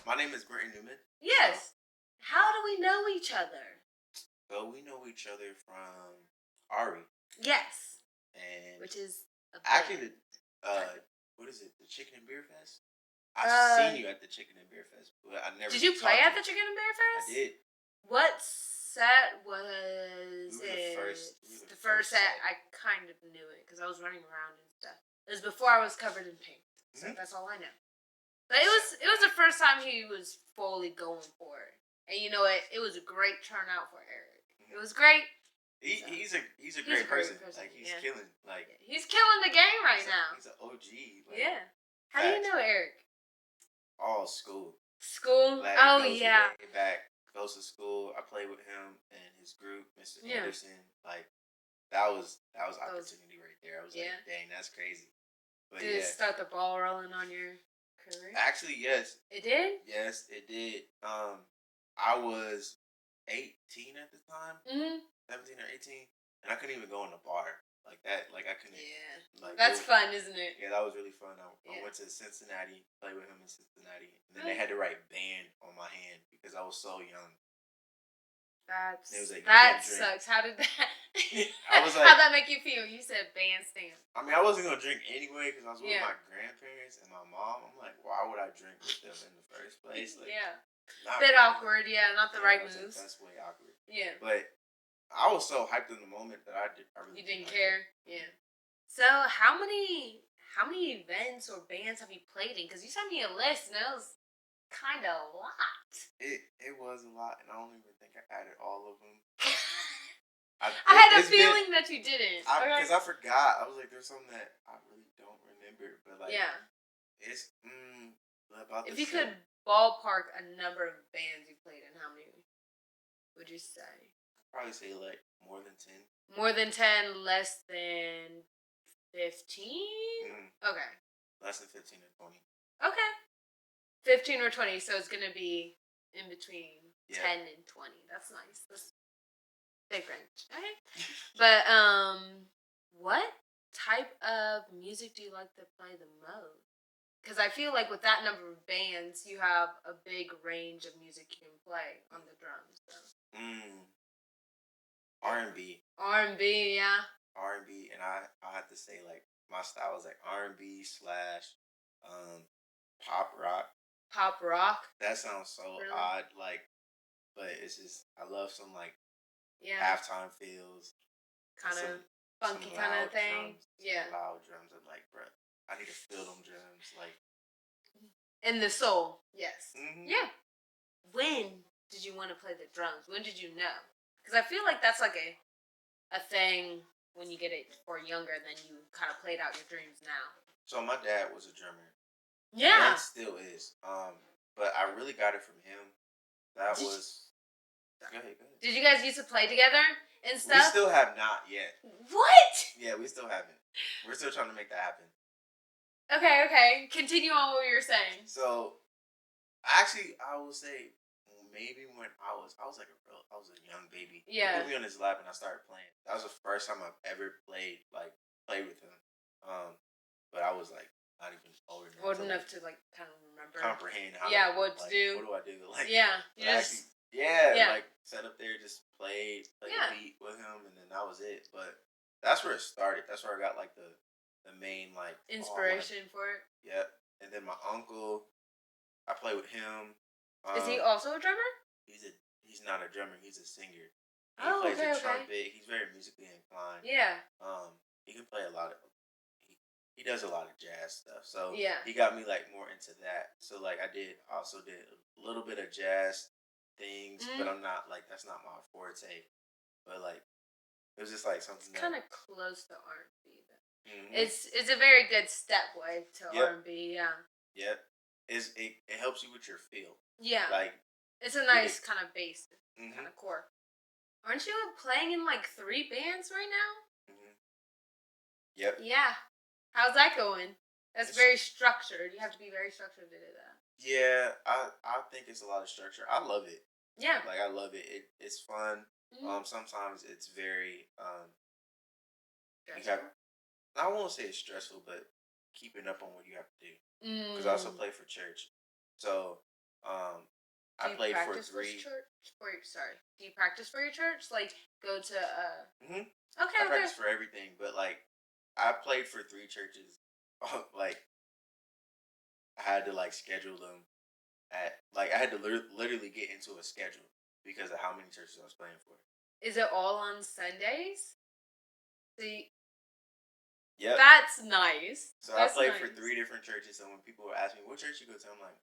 My name is Brenton Newman. Yes. How do we know each other? So we know each other from Ari. Yes. And which is actually what is it? The Chicken and Beer Fest? I've seen you at the Chicken and Beer Fest, but I never. Did you play at the Chicken and Beer Fest? I did. What set was it? The first set. I kind of knew it because I was running around and stuff. It was before I was covered in paint, so that's all I know. But it was the first time he was fully going for it, and you know what? It was a great turnout for Eric. It was great. He's a great person. Like he's killing. He's killing the game right now. He's an OG. How do you know Eric? All school. School. Way back. Goes to school. I played with him and his group, Mr. Anderson. Like that was opportunity right there. I was like, dang, that's crazy. But did it start the ball rolling on your career? Actually, yes. It did? Yes, it did. I was 18 at the time. 17 or 18, and I couldn't even go in the bar like that. Like I couldn't. Yeah. That's fun, isn't it? Yeah, that was really fun. I went to Cincinnati, played with him in Cincinnati, and then they had to write band on my hand because I was so young. That sucks. How did that? I was like, how'd that make you feel? You said bandstand. I mean, I wasn't gonna drink anyway because I was with my grandparents and my mom. I'm like, why would I drink with them in the first place? Like, bit awkward. Yeah, not the right moves. That's way awkward. Yeah, but I was so hyped in the moment that I really didn't care. Yeah. So how many events or bands have you played in? Because you sent me a list and it was kind of a lot. It was a lot, and I don't even think I added all of them. I had a feeling that you didn't. Because I forgot. I was like, there's something that I really don't remember. But like, it's about. If you could ballpark a number of bands you played in, how many would you say? Probably say like more than 10. More than 10, less than 15? Okay. Less than 15 or 20. Okay. 15 or 20, so it's going to be in between 10 and 20. That's nice. That's big range. Okay. But what type of music do you like to play the most? Because I feel like with that number of bands, you have a big range of music you can play on the drums. So. R&B. R&B, yeah. R&B, and I have to say, like, my style is like R&B / pop rock. Pop rock? That sounds so odd, like, but it's just, I love some, like, halftime feels. Kind of funky kind of thing. Drums, loud drums. I'm like, bro, I need to feel them drums, like. In the soul, yes. Mm-hmm. Yeah. When did you want to play the drums? When did you know? Because I feel like that's like a thing when you get it or younger, then you kind of played out your dreams now. So my dad was a drummer. Yeah. And still is. But I really got it from him. Go ahead. Did you guys used to play together and stuff? We still have not yet. What? Yeah, we still haven't. We're still trying to make that happen. Okay. Continue on what you were saying. So, actually, I will say, maybe when I was a young baby. Yeah. He put me on his lap and I started playing. That was the first time I've ever played with him. But I was like not even old enough to like kind of remember, comprehend how. What to do. What do I do? Like like sat up there, just played the beat with him, and then that was it. But that's where it started. That's where I got like the main like inspiration for it. Yep. And then my uncle, I play with him. Is he also a drummer? He's not a drummer. He's a singer. He plays the trumpet. He's very musically inclined. Yeah. He can play a lot of. He does a lot of jazz stuff. So he got me like more into that. So like I also did a little bit of jazz things, but I'm not like that's not my forte. But like it was just like something. It's kind of close to R&B. It's a very good stepway to R&B. Yeah. Yep. It helps you with your feel. Yeah. Like it's a nice kind of bass, kind of core. Aren't you playing in like 3 bands right now? Yep. Yeah. How's that going? That's very structured. You have to be very structured to do that. Yeah, I think it's a lot of structure. I love it. Yeah. Like I love it. It's fun. Sometimes it's very I won't say it's stressful, but keeping up on what you have to do. Because I also play for church. So I played for 3. Do you practice for your church? Like, go to Mm-hmm. Okay, I practice for everything, but like, I played for 3 churches. Like, I had to like schedule them I had to literally get into a schedule because of how many churches I was playing for. Is it all on Sundays? See, yeah, that's nice. So I played for 3 different churches. So when people would ask me what church you go to, I'm like,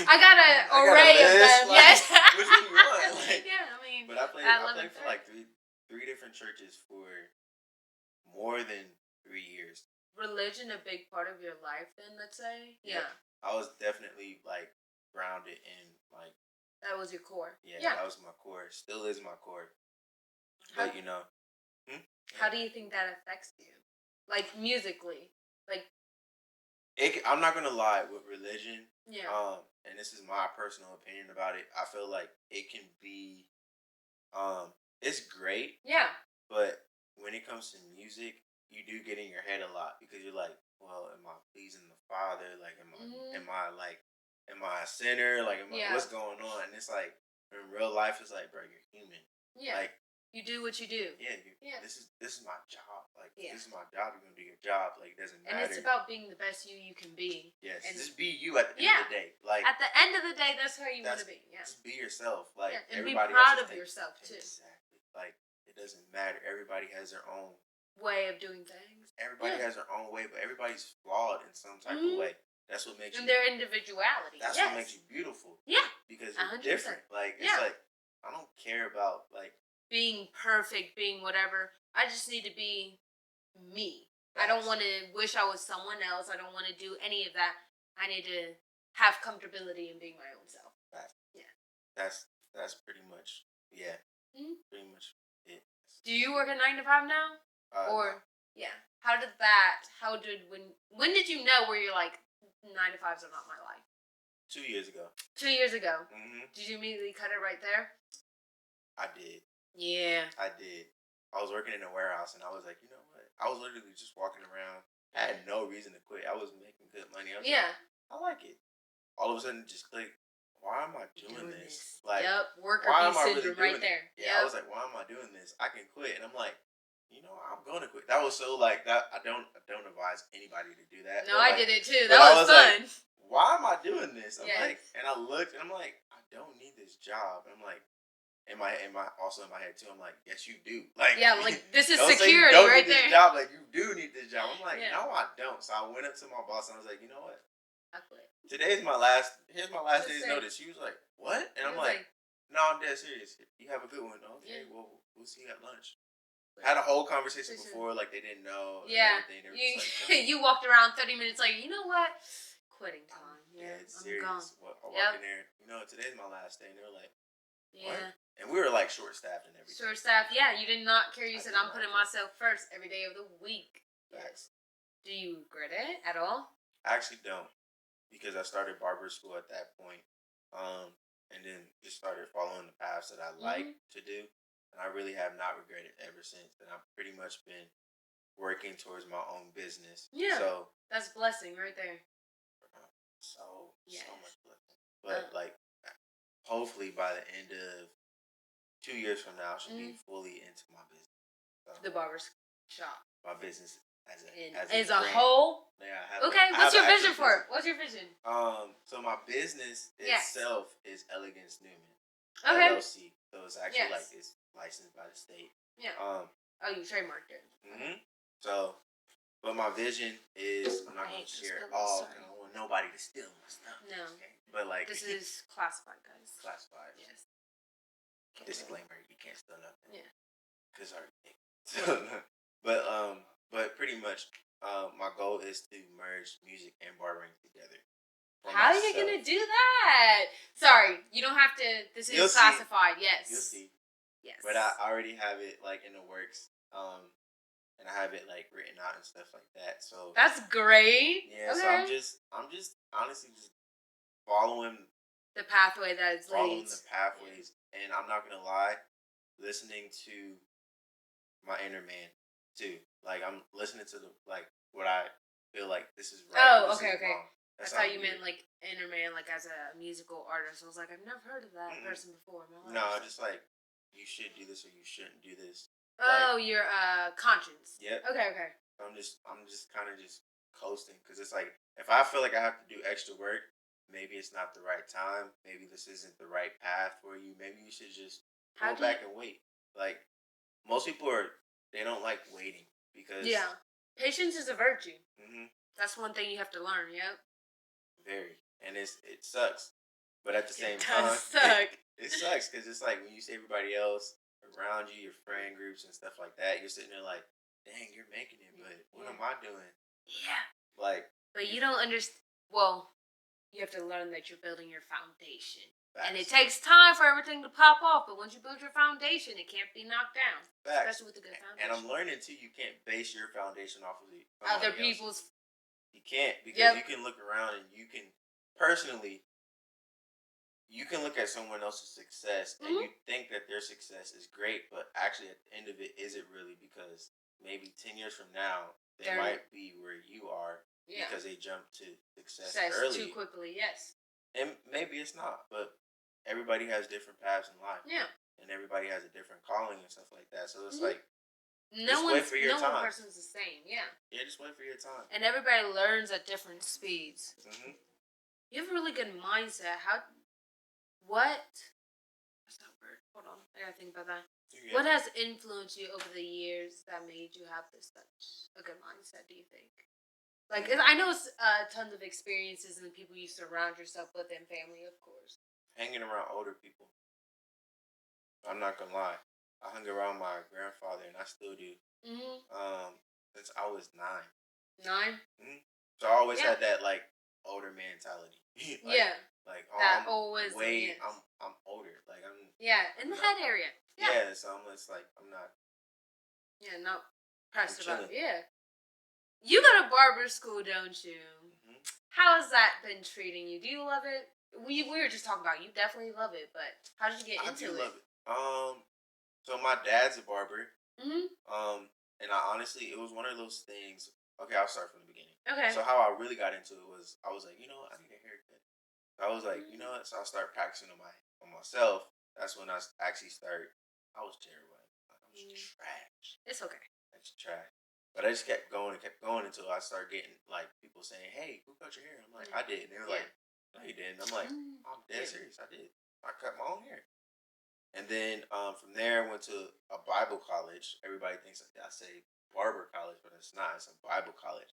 I got an array of them. Like, yes. Which one you want? Like, yeah, I mean, but I played for like three different churches for more than 3 years. Religion a big part of your life, then? Let's say. Yeah. I was definitely like grounded in like. That was your core. Yeah, that was my core. Still is my core. But you know. How do you think that affects you? Like musically, like. I'm not gonna lie with religion. Yeah. And this is my personal opinion about it. I feel like it can be, it's great. Yeah. But when it comes to music, you do get in your head a lot because you're like, well, am I pleasing the Father? Like, am I a sinner? Like, what's going on? And it's like, in real life, it's like, bro, you're human. Yeah. Like, you do what you do. Yeah. This is my job. Like, this is my job. You're gonna do your job. Like, it doesn't matter. And it's about being the best you can be. Yes. And just be you at the end of the day. Like, at the end of the day, that's how you want to be. Yeah. Just be yourself. Like, and be everybody proud of yourself too. Exactly. Like, it doesn't matter. Everybody has their own way of doing things. Everybody has their own way, but everybody's flawed in some type of way. That's what makes you. And their individuality. That's what makes you beautiful. Yeah. Because you're 100%. Different. Like, it's like, I don't care about, like, being perfect, being whatever. I just need to be me. Yes. I don't want to wish I was someone else. I don't want to do any of that. I need to have comfortability in being my own self. That's pretty much pretty much it. Do you work a 9 to 5 now? Or no. Yeah. When did you know where you're like 9 to 5s are not my life? 2 years ago. 2 years ago. Mm-hmm. Did you immediately cut it right there? I did. Yeah. I did. I was working in a warehouse and I was like, you know what? I was literally just walking around. I had no reason to quit. I was making good money. I was like, I like it. All of a sudden, it just clicked. Why am I doing this? Like, worker bee syndrome right there. Yeah, I was like, why am I doing this? I can quit. And I'm like, you know, I'm going to quit. That was so like that. I don't advise anybody to do that. No, I did it too. That was fun. Like, why am I doing this? I'm like, and I looked and I'm like, I don't need this job. And I'm like, in my head too, I'm like, yes, you do. Like, like this is don't security say you don't right need there. This job, like you do need this job. I'm like, no, I don't. So I went up to my boss and I was like, you know what? I quit. Here's my last day's notice. She was like, what? And I'm like, no, I'm dead serious. You have a good one. Okay, well, we'll see you at lunch. Had a whole conversation before, like they didn't know. Yeah, you walked around 30 minutes like, you know what? Quitting time. Yeah, it's serious. I walked in there. You know, today's my last day, and they were like, what? Yeah. And we were like short-staffed and everything. Short-staffed, yeah. You did not care. You said, I'm putting myself first every day of the week. Yes. Do you regret it at all? I actually don't, because I started barber school at that point, and then just started following the paths that I like to do, and I really have not regretted ever since. And I've pretty much been working towards my own business. Yeah. So that's blessing right there. So much blessing. But like, hopefully by the end of 2 years from now, I should be fully into my business. So, the barber shop. My business as a whole. Yeah. What's your vision for it? What's your vision? So my business itself is Elegance Newman. Okay. LLC. So it's actually like it's licensed by the state. Yeah. You trademarked it. Mm-hmm. So, but my vision is I'm not going to share it all. I don't want nobody to steal my stuff. No. Okay? But like this is classified, guys. Classified. Yes. Disclaimer: you can't steal nothing. Yeah. Cause but pretty much, my goal is to merge music and barbering together. How are you gonna do that? Sorry, you don't have to. This is classified. Yes. You'll see. Yes. But I already have it like in the works. And I have it like written out and stuff like that. So that's great. Yeah. Okay. So I'm just honestly just following the pathway that is following the pathways, and I'm not gonna lie, listening to my inner man too. Like I'm listening to what I feel like this is right. Oh, okay. I thought you meant like Enterman, like as a musical artist. I was like, I've never heard of that person before in my life. No, just like you should do this or you shouldn't do this. Oh, like, your conscience. Yep. Okay. I'm just kind of just coasting because it's like if I feel like I have to do extra work, maybe it's not the right time. Maybe this isn't the right path for you. Maybe you should just go back and wait. Like most people they don't like waiting because patience is a virtue. That's one thing you have to learn. Yep. Very, and it sucks, but at the same time, it sucks because it's like when you see everybody else around you, your friend groups and stuff like that, you're sitting there like, dang, you're making it, but what am I doing? Yeah. Like, but you don't understand. Well, you have to learn that you're building your foundation. Facts. And it takes time for everything to pop off, but once you build your foundation, it can't be knocked down. Facts. Especially with a good foundation. And I'm learning too, you can't base your foundation off of other people's. You can't, because you can look around and you can personally, you can look at someone else's success and you think that their success is great, but actually at the end of it, is it really? Because maybe 10 years from now, they might be where you are because they jumped to success early. Too quickly, yes. And maybe it's not, but everybody has different paths in life. Yeah. And everybody has a different calling and stuff like that. So it's like, no one person's the same. Yeah. Yeah, just wait for your time. And everybody learns at different speeds. You have a really good mindset. What's that word? Hold on, I gotta think about that. Yeah. What has influenced you over the years that made you have such a good mindset? Do you think? Like, I know it's tons of experiences and people you surround yourself with, and family, of course. Hanging around older people. I'm not gonna lie. I hung around my grandfather, and I still do. Since I was 9. 9. So I always had that like older mentality. Like that always. I'm older. Like I'm. Yeah, in the head area. Yeah, so I'm just like I'm not. Yeah, not pressed about it. Yeah. You go to barber school, don't you? How has that been treating you? Do you love it? We were just talking about you definitely love it, but how did you get into it? I do love it. So my dad's a barber. And I honestly, it was one of those things. Okay, I'll start from the beginning. Okay. So how I really got into it was, I was like, you know what, I need a haircut. I was like, you know what, so I started practicing on myself. That's when I actually started. I was terrible. I was trash. It's okay. That's trash. But I just kept going until I started getting like people saying, "Hey, who cut your hair?" I'm like, "I did." And they were like, "No, you didn't." I'm like, "I'm dead serious. I did. I cut my own hair." And then from there, I went to a Bible college. Everybody thinks I say barber college, but it's not. It's a Bible college.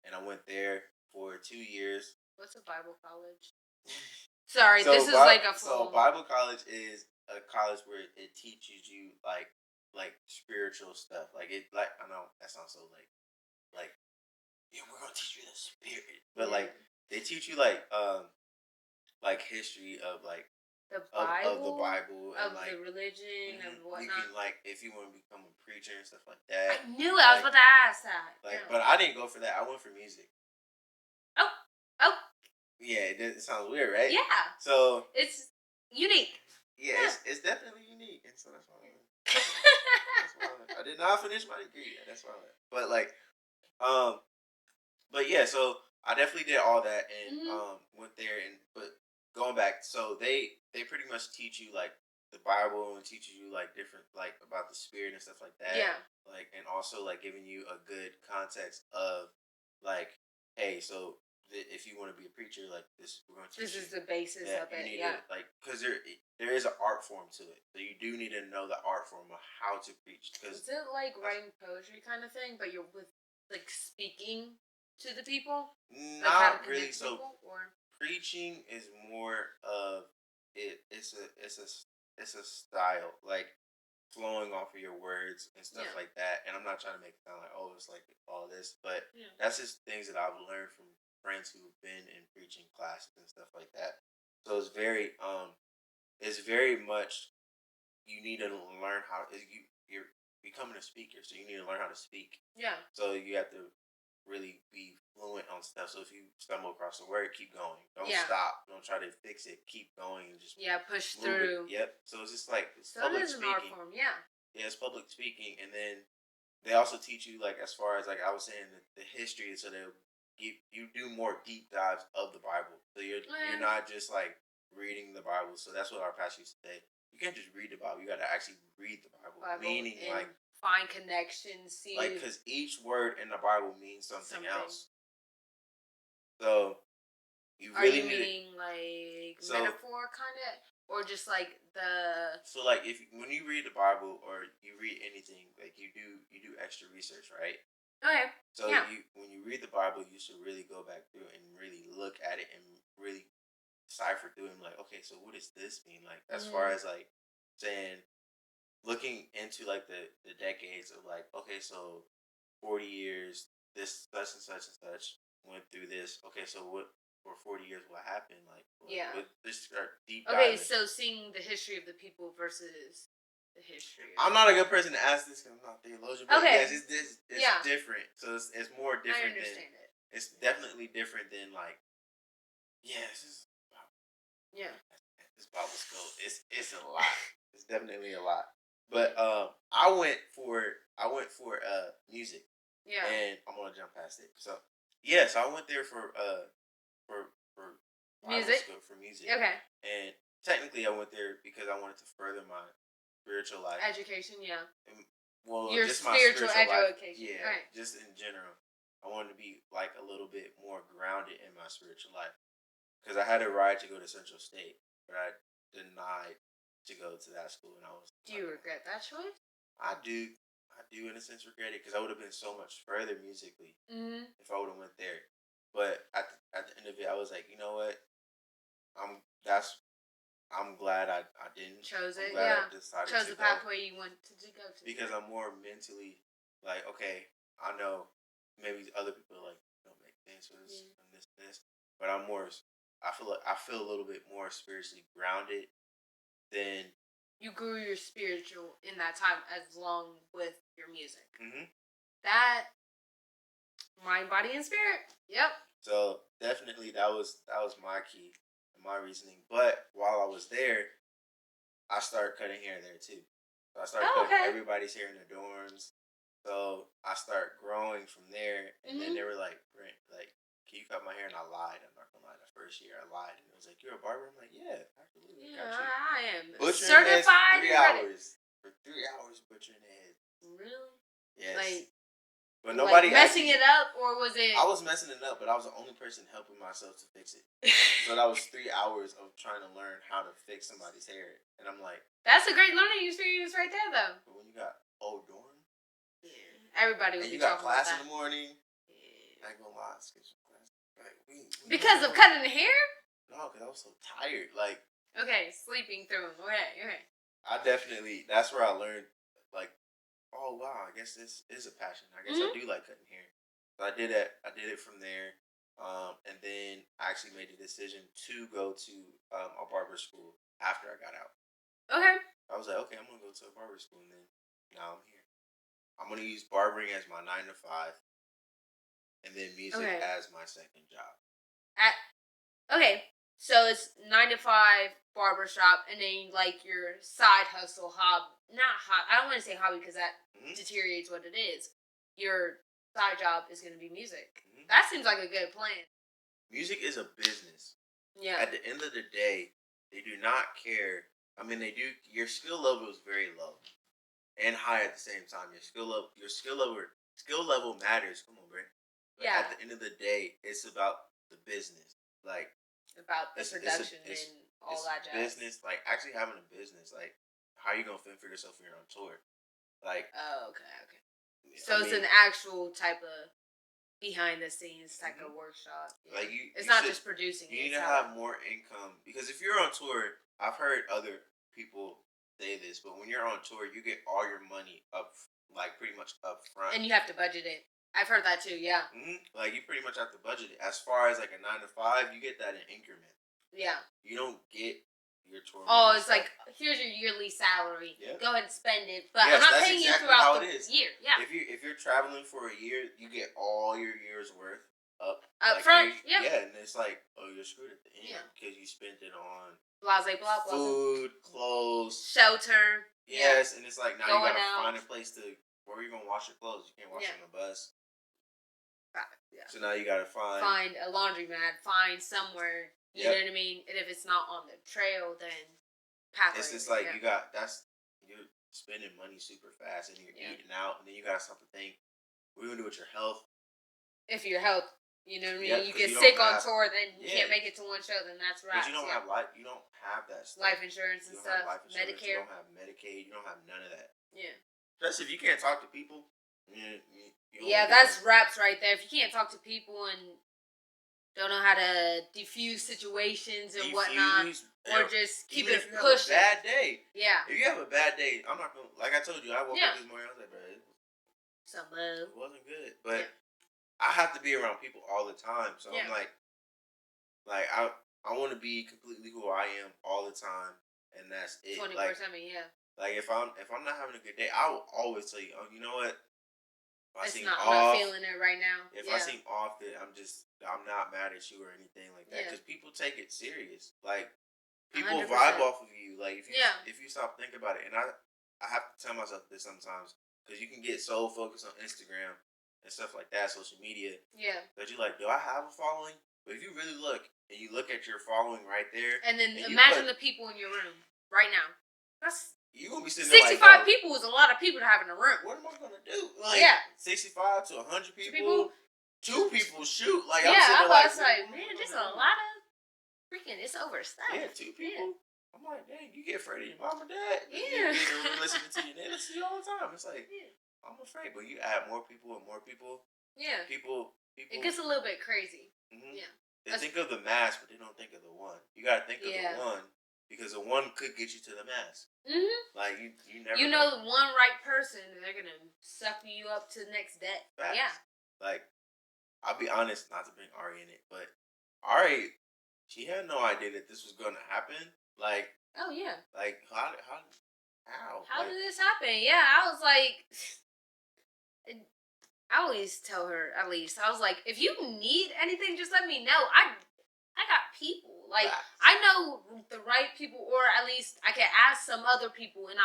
And I went there for 2 years. What's a Bible college? Sorry, this is like a full... So Bible college is a college where it teaches you like spiritual stuff. Like I know that sounds so like yeah, we're gonna teach you the spirit, but like they teach you like history of like. The Bible? Of the Bible. Of and like, the religion and whatnot. You can, like, if you want to become a preacher and stuff like that. I knew I was about to ask that. Like, but I didn't go for that. I went for music. Oh. Yeah, it sounds weird, right? Yeah. So. It's unique. Yeah, it's definitely unique. And so that's why I went. I did not finish my degree. That's why I went. But, like, but yeah, so I definitely did all that and went there but going back, so they pretty much teach you like the Bible and teaches you like different like about the spirit and stuff like that. Yeah. Like and also like giving you a good context of like, hey, so if you want to be a preacher, like this, we're going to teach this is the basis of it. To, like because there is an art form to it, so you do need to know the art form of how to preach. Because is it like writing poetry kind of thing, but you're with like speaking to the people? Not like really. So. Preaching is more of it. It's a style, like flowing off of your words and stuff like that. And I'm not trying to make it sound like it's like all this, but that's just things that I've learned from friends who've been in preaching classes and stuff like that. So it's very much you need to learn how you're becoming a speaker, so you need to learn how to speak. Yeah. So you have to really be fluent on stuff. So if you stumble across a word, keep going. Don't stop. Don't try to fix it. Keep going and just push through. Yep. So it's just like public speaking. Art form. Yeah, it's public speaking, and then they also teach you like as far as like I was saying the history. So they'll you do more deep dives of the Bible. So you're not just like reading the Bible. So that's what our pastor used to say. You can't just read the Bible. You got to actually read the Bible. Meaning like find connections. See, like because each word in the Bible means something else. So you really meaning like metaphor kind of, or just like the. So like when you read the Bible or you read anything, like you do extra research, right? Okay. So when you read the Bible, you should really go back through and really look at it and really decipher through and like, okay, so what does this mean? Like as far as like saying, looking into like the decades of like, okay, so 40 years, this such and such and such went through this. Okay, so what for 40 years what happened? Like this deep dive. Okay, so seeing the history of the people versus the history. I'm not a good person to ask this because I'm not a theologian. But yes, it's different. So it's more different. I understand it. It's definitely different than like. This Bible school. It's a lot. It's definitely a lot. But I went for music. Yeah. And I'm gonna jump past it. So so I went there for music. For music. Okay. And technically I went there because I wanted to further my spiritual life. Education, yeah. And, well, your just spiritual my education. Yeah. Right. Just in general. I wanted to be like a little bit more grounded in my spiritual life. Because I had a ride to go to Central State, but I denied to go to that school, and I was. Do you regret that choice? I do in a sense regret it because I would have been so much further musically if I would have went there. But at the end of it, I was like, you know what? I'm glad I didn't. Chose it, I decided chose the pathway you wanted to go to. Because I'm more mentally like, okay, I know maybe other people are like, make dancers and this, but I'm more. I feel a little bit more spiritually grounded than. You grew your spiritual in that time as long with your music. Mm-hmm. That mind, body, and spirit. Yep. So definitely that was my key and my reasoning. But while I was there, I started cutting hair there too. So I started cutting everybody's hair in the dorms. So I started growing from there, and then they were like, Brent, like, can you cut my hair? And I lied. I'm not gonna lie. The first year I lied, and it was like, you're a barber? I'm like, yeah, absolutely. Yeah, I am butchering certified. For 3 hours butchering heads. Really? Yes. Like, but nobody messing it up, or was it? I was messing it up, but I was the only person helping myself to fix it. So that was 3 hours of trying to learn how to fix somebody's hair, and I'm like, that's a great learning experience right there, though. But when you got old dorm, everybody would and be you got talking class about in the morning. I ain't gonna lie, because of cutting the hair? No, because I was so tired. Like, okay, sleeping through them. Okay. I definitely. That's where I learned. Like, oh wow, I guess this is a passion. I guess I do like cutting hair. So I did it. I did it from there, and then I actually made the decision to go to a barber school after I got out. Okay. I was like, okay, I'm gonna go to a barber school, and then now I'm here. I'm gonna use barbering as my 9 to 5. And then music as my second job. Okay, so it's 9 to 5 barbershop, and then like your side hustle, I don't want to say hobby because that deteriorates what it is. Your side job is going to be music. That seems like a good plan. Music is a business. Yeah. At the end of the day, they do not care. I mean, they do. Your skill level is very low and high at the same time. Your skill level matters. Come on, Brent. But at the end of the day, it's about the business. Like, about the production and all that jazz. Business, like actually having a business. Like, how are you gonna fend for yourself when you're on tour? Like, okay. So it's an actual type of behind the scenes type of workshop. Yeah. Like it's not just producing. You need to have more income because if you're on tour, I've heard other people say this, but when you're on tour, you get all your money up, like pretty much up front, and you have to budget it. I've heard that too, yeah. Like, you pretty much have to budget it. As far as, like, a 9 to 5, you get that in increment. Yeah. You don't get your tour money. Oh, it's like, here's your yearly salary. Yeah. Go ahead and spend it. But I'm not paying you throughout the year. Yeah. If you're traveling for a year, you get all your year's worth up front. Yeah. Yeah, and it's like, oh, you're screwed at the end because you spent it on blah, blah, blah. Food, clothes. Shelter. Yes, and it's like, now you got to find a place to, where are you going to wash your clothes? You can't wash on the bus. Yeah. So now you gotta find a laundromat, find somewhere. You know what I mean? And if it's not on the trail, then it's just like you're spending money super fast and you're eating out, and then you gotta stop to think, what are you gonna do with your health? If your health, you know what I mean? You get sick on tour, then you can't make it to one show, then that's right. But you don't have you don't have that stuff. Life insurance and stuff. Medicare. You don't have Medicaid. You don't have none of that. Yeah. Especially if you can't talk to people. That's raps right there. If you can't talk to people and don't know how to diffuse situations and whatnot, or just keep it pushing. If you have a bad day. Yeah. If you have a bad day, I'm not gonna, like I told you, I woke up this morning, I was like, bro, it wasn't good. But I have to be around people all the time. So I'm like I want to be completely who I am all the time, and that's it. 24/7, Like if I'm not having a good day, I will always tell you, oh, you know what? I'm not feeling it right now. If I seem off, then I'm not mad at you or anything like that. Because people take it serious. Like people 100%. Vibe off of you. Like if you stop thinking about it, and I have to tell myself this sometimes, because you can get so focused on Instagram and stuff like that, social media. Yeah. That you're like, do I have a following? But if you really look and you look at your following right there, and then imagine the people in your room right now. You're going to be sitting 65 there like, people is a lot of people to have in a room. What am I going to do? 65 to 100 people? 2 people shoot. Like, I was like, man, there's a lot of freaking, it's overstaffed. Yeah, 2 people. I'm like, dang, you get afraid of your mom and dad. Yeah. You're listening to your neighbors all the time. It's like, I'm afraid. But you add more people and more people. Yeah. People. It gets a little bit crazy. Mm-hmm. Yeah. They think of the mass, but they don't think of the one. You got to think of the one. Because the one could get you to the mass. Mm-hmm. Like, you never know. You know the one right person, and they're going to suck you up to the next day. Facts. Yeah. Like, I'll be honest, not to bring Ari in it, but Ari, she had no idea that this was going to happen. Like, oh, yeah. Like, how? How did this happen? Yeah, I was like, I always tell her, at least, I was like, if you need anything, just let me know. I got people. Like, I know the right people, or at least I can ask some other people, and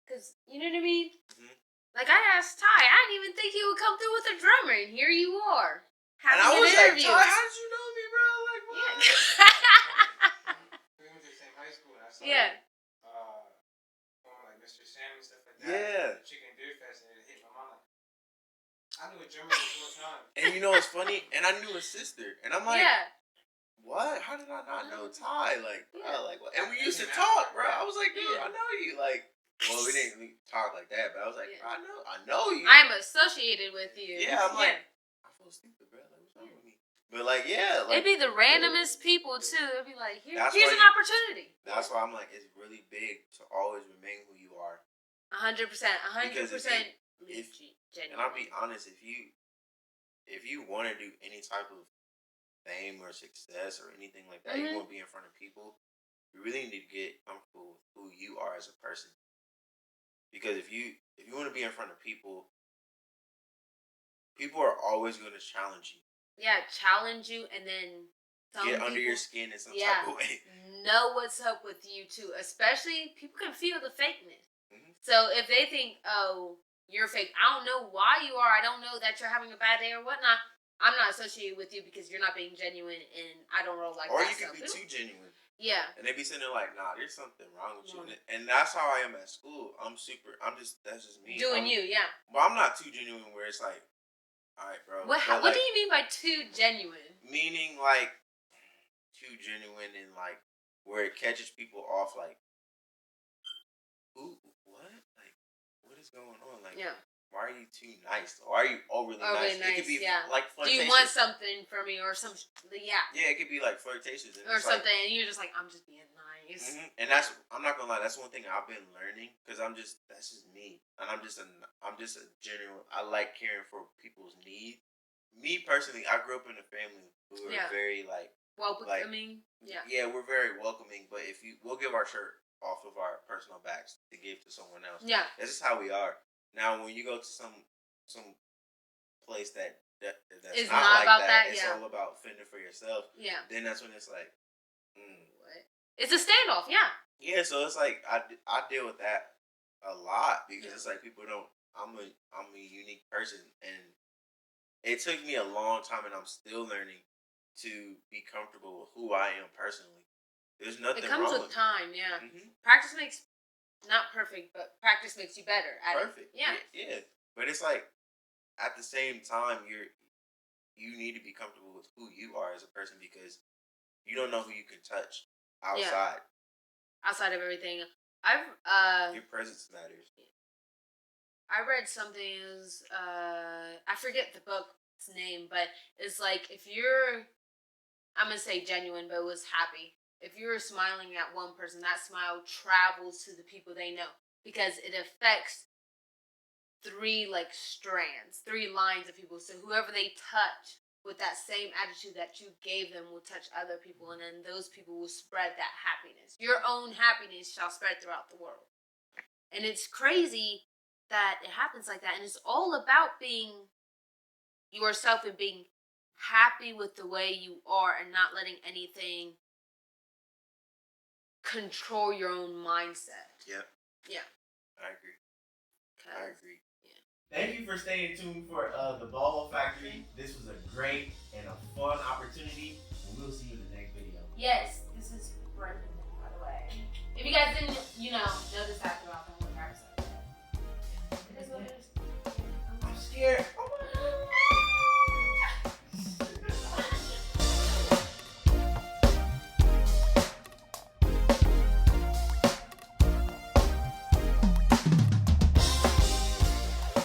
because, you know what I mean? Mm-hmm. Like, I asked Ty, I didn't even think he would come through with a drummer, and here you are. And I was like, Ty, how did you know me, bro? Like, what? We went to the same high school, and I saw like Mr. Sam and stuff like that. Yeah. Chicken Deer Fest, and it hit my mom. I knew a drummer this whole time. And you know what's funny? And I knew his sister. And I'm like, what? How did I not know Ty? Like, bro, like, what? And we used to talk, bro. I was like, dude, I know you. Like, well, we didn't talk like that, but I was like, I know you. I'm associated with you. Yeah, I'm like, I feel stupid, bro. Like, what's wrong with me? But like, like, it'd be the randomest people too. It'd be like, here's an opportunity. That's why I'm like, it's really big to always remain who you are. 100%, 100%. And I'll be honest, if you want to do any type of fame or success or anything like that, you want to be in front of people, you really need to get comfortable with who you are as a person. Because if you want to be in front of people are always going to challenge you. Yeah, challenge you, and then get under your skin in some type of way. Know what's up with you too. Especially people can feel the fakeness. Mm-hmm. So if they think, oh, you're fake, I don't know why you are. I don't know that you're having a bad day or whatnot. I'm not associated with you because you're not being genuine, and I don't roll like that. Or you can be too genuine. Yeah. And they be sitting there like, nah, there's something wrong with you. And that's how I am at school. That's just me. Doing you, yeah. But I'm not too genuine where it's like, all right, bro. What do you mean by too genuine? Meaning like, too genuine and like, where it catches people off like, ooh, what? Like, what is going on? Like, why are you too nice? Or are you overly nice? It could be like flirtatious. Do you want something from me or some? Yeah, it could be like flirtatious or something, and you're just like, I'm just being nice. Mm-hmm. And I'm not gonna lie, that's one thing I've been learning because that's just me, and I'm just a general. I like caring for people's needs. Me personally, I grew up in a family who are very like welcoming. We're very welcoming. But we'll give our shirt off of our personal backs to give to someone else. Yeah, this is how we are. Now, when you go to some place that's it's not like about that, it's all about fending for yourself. Yeah. Then that's when it's like, what? It's a standoff. Yeah. Yeah. So it's like I deal with that a lot because it's like people don't. I'm a unique person, and it took me a long time, and I'm still learning to be comfortable with who I am personally. There's nothing wrong with it. It comes with time, yeah. Mm-hmm. Practice makes, not perfect, but practice makes you better at perfect. It. Yeah. Yeah. But it's like, at the same time, you need to be comfortable with who you are as a person, because you don't know who you can touch outside. Yeah. Outside of everything. Your presence matters. I read something, I forget the book's name, but it's like, if you're, I'm going to say genuine, but it was happy. If you're smiling at one person, that smile travels to the people they know, because it affects 3 strands, 3 lines of people. So whoever they touch with that same attitude that you gave them will touch other people, and then those people will spread that happiness. Your own happiness shall spread throughout the world. And it's crazy that it happens like that. And it's all about being yourself and being happy with the way you are, and not letting anything control your own mindset. Yep. Yeah. I agree. Yeah. Thank you for staying tuned for the Boho Factory. This was a great and a fun opportunity, and we'll see you in the next video. Yes.